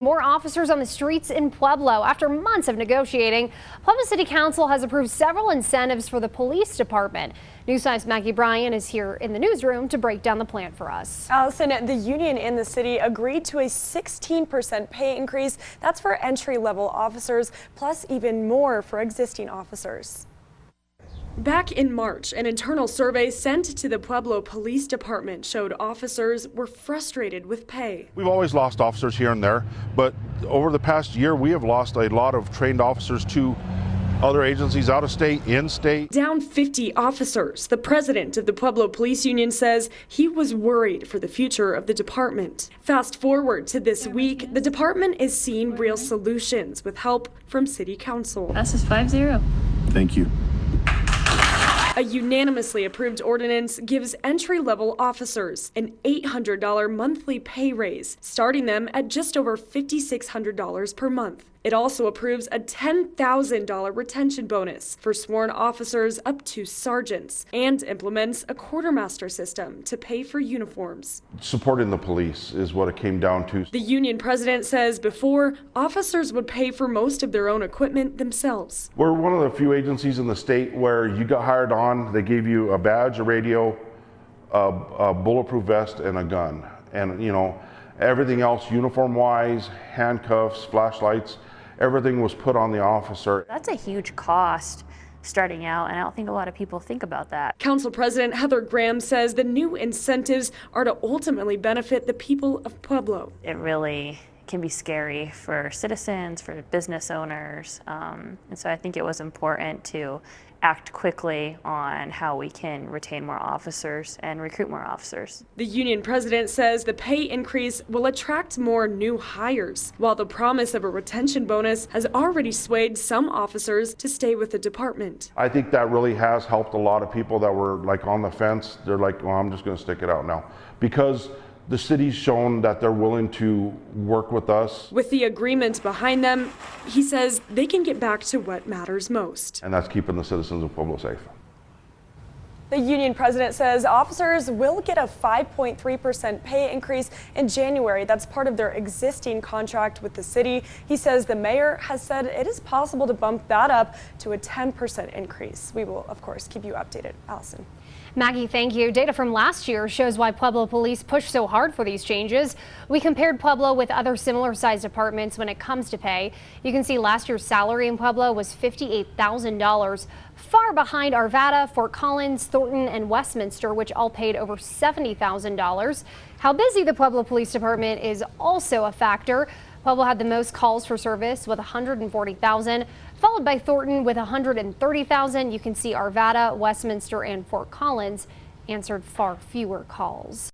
More officers on the streets in Pueblo. After months of negotiating, Pueblo City Council has approved several incentives for the police department. News 5's Maggie Bryan is here in the newsroom to break down the plan for us. Allison, the union in the city agreed to a 16% pay increase. That's for entry-level officers, plus even more for existing officers. Back in March, an internal survey sent to the Pueblo Police Department showed officers were frustrated with pay. We've always lost officers here and there, but over the past year, we have lost a lot of trained officers to other agencies out of state, in state. Down 50 officers. The president of the Pueblo Police Union says he was worried for the future of the department. Fast forward to this week, the department is seeing real solutions with help from City Council. Passes 5-0. Thank you. A unanimously approved ordinance gives entry-level officers an $800 monthly pay raise, starting them at just over $5,600 per month. It also approves a $10,000 retention bonus for sworn officers up to sergeants and implements a quartermaster system to pay for uniforms. Supporting the police is what it came down to. The union president says before, officers would pay for most of their own equipment themselves. We're one of the few agencies in the state where you got hired on, they gave you a badge, a radio, a bulletproof vest, and a gun. And everything else uniform-wise, handcuffs, flashlights, everything was put on the officer. That's a huge cost starting out, and I don't think a lot of people think about that. Council President Heather Graham says the new incentives are to ultimately benefit the people of Pueblo. It really can be scary for citizens, for business owners, and so I think it was important to act quickly on how we can retain more officers and recruit more officers. The union president says the pay increase will attract more new hires, while the promise of a retention bonus has already swayed some officers to stay with the department. I think that really has helped a lot of people that were like on the fence. They're like, well, I'm just going to stick it out now, because the city's shown that they're willing to work with us. With the agreement behind them, he says they can get back to what matters most. And that's keeping the citizens of Pueblo safe. The union president says officers will get a 5.3% pay increase in January. That's part of their existing contract with the city. He says the mayor has said it is possible to bump that up to a 10% increase. We will, of course, keep you updated. Allison. Maggie, thank you. Data from last year shows why Pueblo Police pushed so hard for these changes. We compared Pueblo with other similar sized departments when it comes to pay. You can see last year's salary in Pueblo was $58,000, far behind Arvada, Fort Collins, Thornton, and Westminster, which all paid over $70,000. How busy the Pueblo Police Department is also a factor. Pueblo had the most calls for service with 140,000, followed by Thornton with 130,000. You can see Arvada, Westminster, and Fort Collins answered far fewer calls.